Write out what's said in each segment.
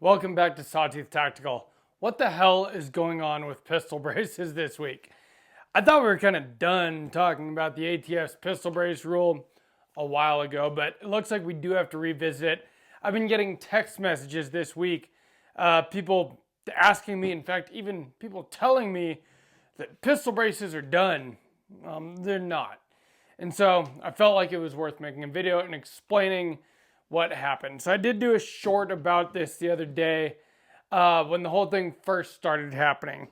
Welcome back to Sawtooth Tactical. What the hell is going on with pistol braces this week? I thought we were kind of done talking about the ATF's pistol brace rule a while ago, but it looks like we do have to revisit it. I've been getting text messages this week, people asking me, in fact, even people telling me that pistol braces are done. They're not. And so I felt like it was worth making a video and explaining what happened. So I did do a short about this the other day when the whole thing first started happening.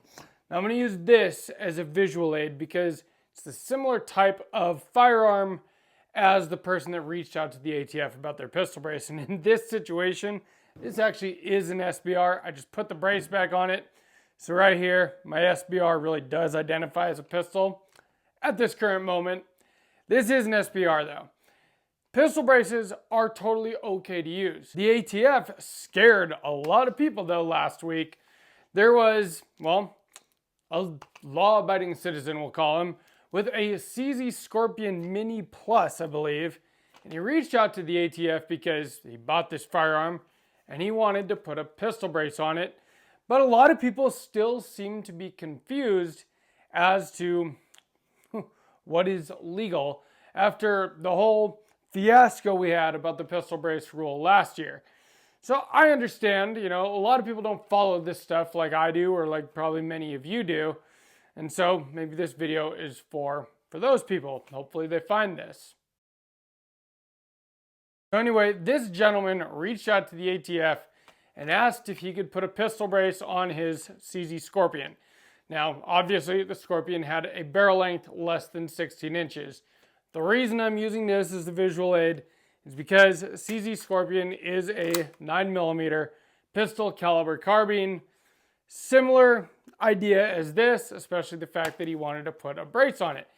Now I'm going to use this as a visual aid because it's the similar type of firearm as the person that reached out to the ATF about their pistol brace. And in this situation, this actually is an SBR. I just put the brace back on it. So right here, my SBR really does identify as a pistol at this current moment. This is an SBR though. Pistol braces are totally okay to use. The ATF scared a lot of people though last week. There was, well, a law-abiding citizen, we'll call him, with a CZ Scorpion Mini Plus, I believe. And he reached out to the ATF because he bought this firearm and he wanted to put a pistol brace on it. But a lot of people still seem to be confused as to what is legal after the whole fiasco we had about the pistol brace rule last year. So I understand, a lot of people don't follow this stuff like I do or like probably many of you do. And so maybe this video is for those people. Hopefully they find this. So anyway, this gentleman reached out to the ATF and asked if he could put a pistol brace on his CZ Scorpion. Now, obviously the Scorpion had a barrel length less than 16 inches. The reason I'm using this as a visual aid is because CZ Scorpion is a 9mm pistol caliber carbine. Similar idea as this, especially the fact that he wanted to put a brace on it.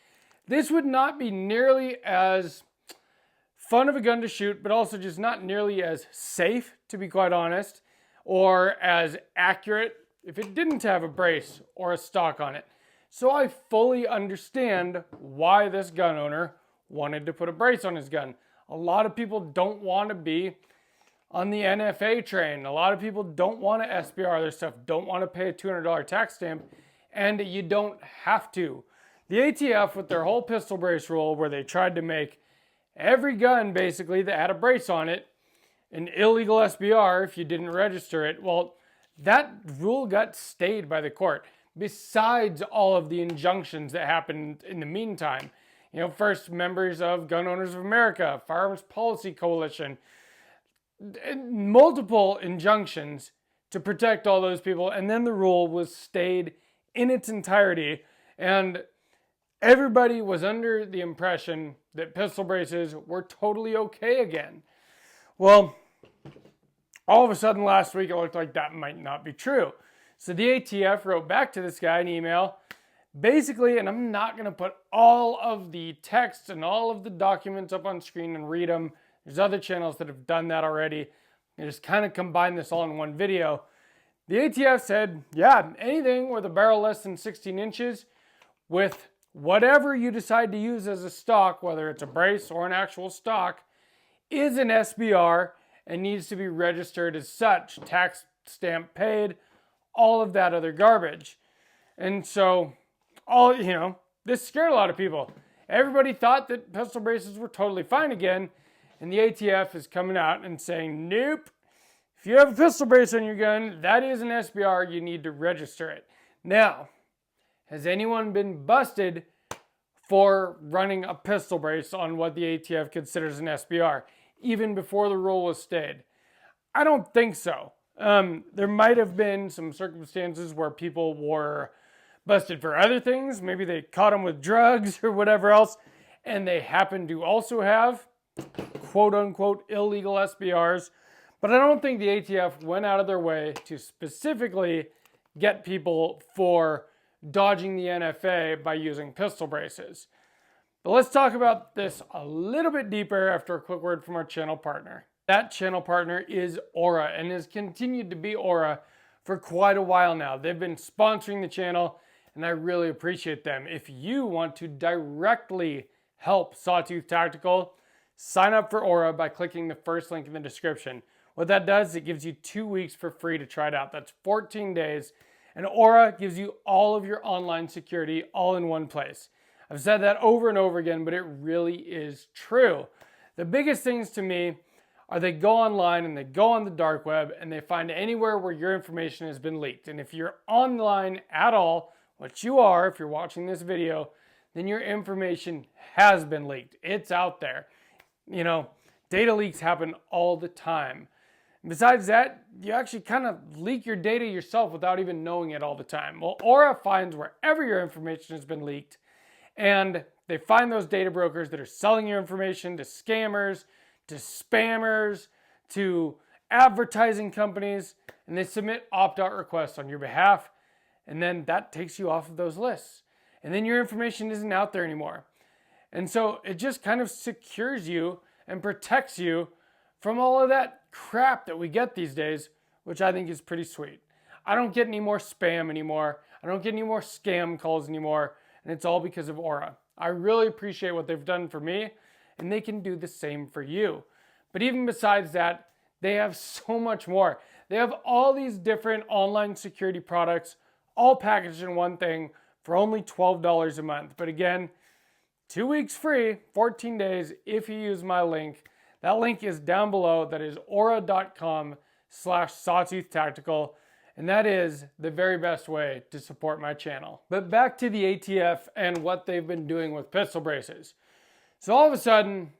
This would not be nearly as fun of a gun to shoot, but also just not nearly as safe, to be quite honest, or as accurate if it didn't have a brace or a stock on it. So I fully understand why this gun owner wanted to put a brace on his gun. A lot of people don't want to be on the NFA train. A lot of people don't want to SBR their stuff, don't want to pay a $200 tax stamp, and you don't have to. The ATF, with their whole pistol brace rule, where they tried to make every gun basically that had a brace on it an illegal SBR if you didn't register it, well, that rule got stayed by the court, besides all of the injunctions that happened in the meantime. First, members of Gun Owners of America, Firearms Policy Coalition, multiple injunctions to protect all those people, and then the rule was stayed in its entirety, and everybody was under the impression that pistol braces were totally okay again. Well, all of a sudden last week it looked like that might not be true. So the ATF wrote back to this guy an email, basically, and I'm not going to put all of the text and all of the documents up on screen and read them. There's other channels that have done that already. I just kind of combine this all in one video. The ATF said, yeah, anything with a barrel less than 16 inches with whatever you decide to use as a stock, whether it's a brace or an actual stock, is an SBR and needs to be registered as such, tax stamp paid, all of that other garbage. And so, this scared a lot of people. Everybody thought that pistol braces were totally fine again, and the ATF is coming out and saying, nope, if you have a pistol brace on your gun, that is an SBR, you need to register it. Now, has anyone been busted for running a pistol brace on what the ATF considers an SBR, even before the rule was stayed? I don't think so. There might have been some circumstances where people were busted for other things. Maybe they caught them with drugs or whatever else, and they happen to also have quote-unquote illegal SBRs. But I don't think the ATF went out of their way to specifically get people for dodging the NFA by using pistol braces. But let's talk about this a little bit deeper after a quick word from our channel partner. That channel partner is Aura, and has continued to be Aura for quite a while now. They've been sponsoring the channel, and I really appreciate them. If you want to directly help Sawtooth Tactical, sign up for Aura by clicking the first link in the description. What that does, it gives you 2 weeks for free to try it out. That's 14 days. And Aura gives you all of your online security all in one place. I've said that over and over again, but it really is true. The biggest things to me are they go online and they go on the dark web and they find anywhere where your information has been leaked. And if you're online at all, which you are if you're watching this video, then your information has been leaked. It's out there. You know, data leaks happen all the time. Besides that, you actually kind of leak your data yourself without even knowing it all the time. Well, Aura finds wherever your information has been leaked, and they find those data brokers that are selling your information to scammers, to spammers, to advertising companies, and they submit opt-out requests on your behalf, and then that takes you off of those lists. And then your information isn't out there anymore. And so it just kind of secures you and protects you from all of that crap that we get these days, which I think is pretty sweet. I don't get any more spam anymore. I don't get any more scam calls anymore. And it's all because of Aura. I really appreciate what they've done for me, and they can do the same for you. But even besides that, they have so much more. They have all these different online security products, all packaged in one thing for only $12 a month. But again, 2 weeks free, 14 days if you use my link. That link is down below. That is aura.com/sawtooth-tactical. And that is the very best way to support my channel. But back to the ATF and what they've been doing with pistol braces. So all of a sudden,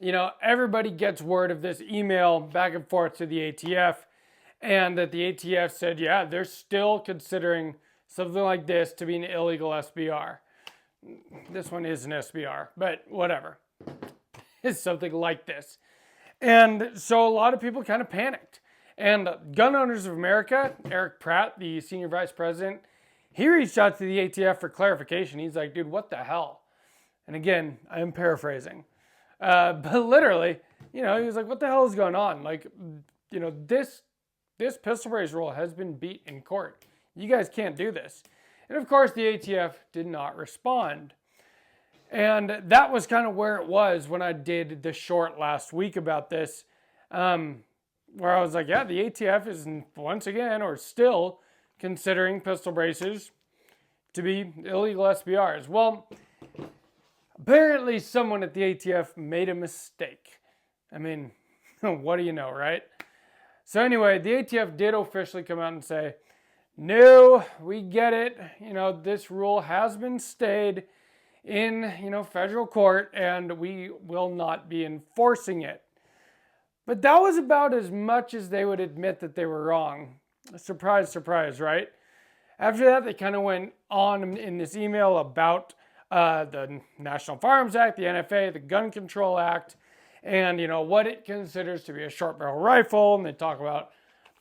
you know, everybody gets word of this email back and forth to the ATF, and that the ATF said, yeah, they're still considering something like this to be an illegal SBR. This one is an SBR, but whatever. It's something like this. And so a lot of people kind of panicked. And Gun Owners of America, Eric Pratt, the senior vice president, he reached out to the ATF for clarification. He's like, dude, what the hell? And again, I am paraphrasing. But literally, you know, he was like, what the hell is going on? Like, you know, this pistol brace rule has been beat in court. You guys can't do this. And of course, the ATF did not respond. And that was kind of where it was when I did the short last week about this, where I was like, yeah, the ATF is once again, or still, considering pistol braces to be illegal SBRs. Well, apparently someone at the ATF made a mistake. I mean, what do you know, right? So anyway, the ATF did officially come out and say, no, we get it. You know, this rule has been stayed in, you know, federal court, and we will not be enforcing it. But that was about as much as they would admit that they were wrong. Surprise, surprise, right? After that, they kind of went on in this email about the National Firearms Act, the NFA, the Gun Control Act, and, you know, what it considers to be a short barrel rifle. And they talk about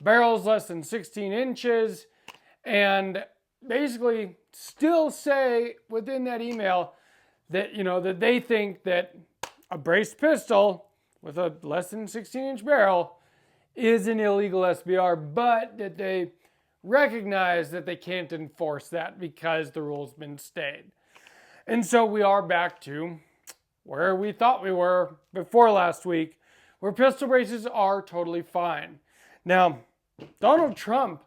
barrels less than 16 inches. And basically still say within that email that, you know, that they think that a braced pistol with a less than 16-inch barrel is an illegal SBR, but that they recognize that they can't enforce that because the rule's been stayed. And so we are back to where we thought we were before last week, where pistol braces are totally fine. Now, Donald Trump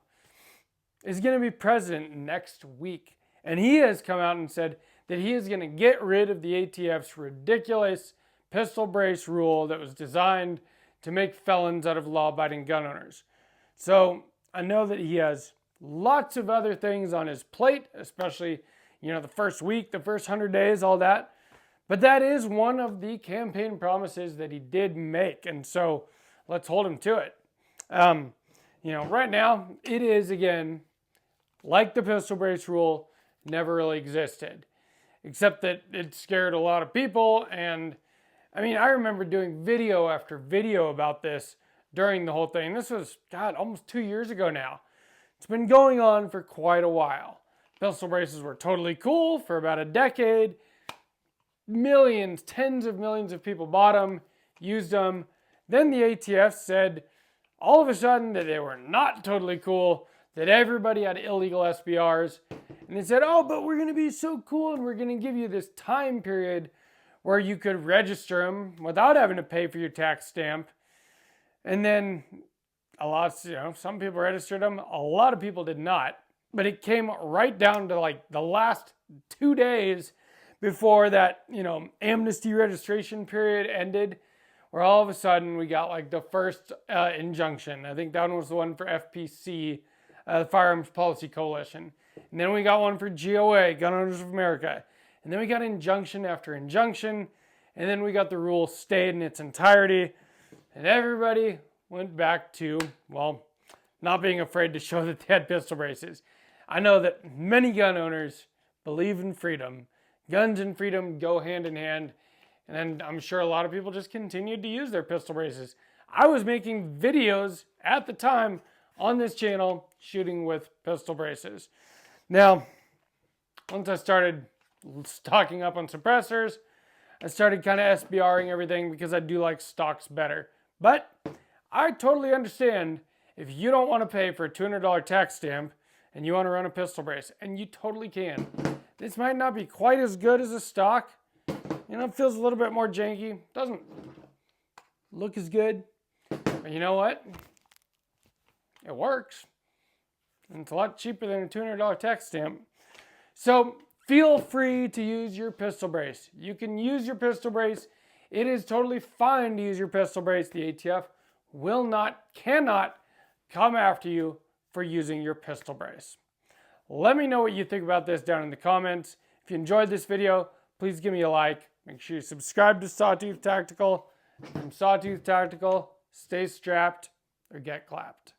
is going to be president next week, and he has come out and said that he is going to get rid of the ATF's ridiculous pistol brace rule that was designed to make felons out of law-abiding gun owners. So I know that he has lots of other things on his plate, especially, you know, the first week, the first 100 days, all that. But that is one of the campaign promises that he did make, and so let's hold him to it. You know, right now, it is, again, like the pistol brace rule never really existed, except that it scared a lot of people. And I mean, I remember doing video after video about this during the whole thing. This was, God, almost 2 years ago now. It's been going on for quite a while. Pistol braces were totally cool for about a decade. Millions, tens of millions of people bought them, used them. Then the ATF said all of a sudden that they were not totally cool, that everybody had illegal SBRs. And they said, oh, but we're going to be so cool, and we're going to give you this time period where you could register them without having to pay for your tax stamp. And then a lot, some people registered them, a lot of people did not. But it came right down to like the last 2 days before that, amnesty registration period ended, where all of a sudden we got like the first injunction. I think that was the one for FPC, the Firearms Policy Coalition. And then we got one for GOA, Gun Owners of America. And then we got injunction after injunction. And then we got the rule stayed in its entirety. And everybody went back to, not being afraid to show that they had pistol braces. I know that many gun owners believe in freedom. Guns and freedom go hand in hand. And then I'm sure a lot of people just continued to use their pistol braces. I was making videos at the time on this channel shooting with pistol braces. Now, once I started stocking up on suppressors, I started kind of SBRing everything because I do like stocks better. But I totally understand if you don't want to pay for a $200 tax stamp and you want to run a pistol brace, and you totally can. This might not be quite as good as a stock. It feels a little bit more janky. Doesn't look as good. But you know what? It works. And it's a lot cheaper than a $200 tax stamp. So feel free to use your pistol brace. You can use your pistol brace. It is totally fine to use your pistol brace. The ATF cannot come after you for using your pistol brace. Let me know what you think about this down in the comments. If you enjoyed this video, please give me a like. Make sure you subscribe to Sawtooth Tactical. From Sawtooth Tactical, stay strapped or get clapped.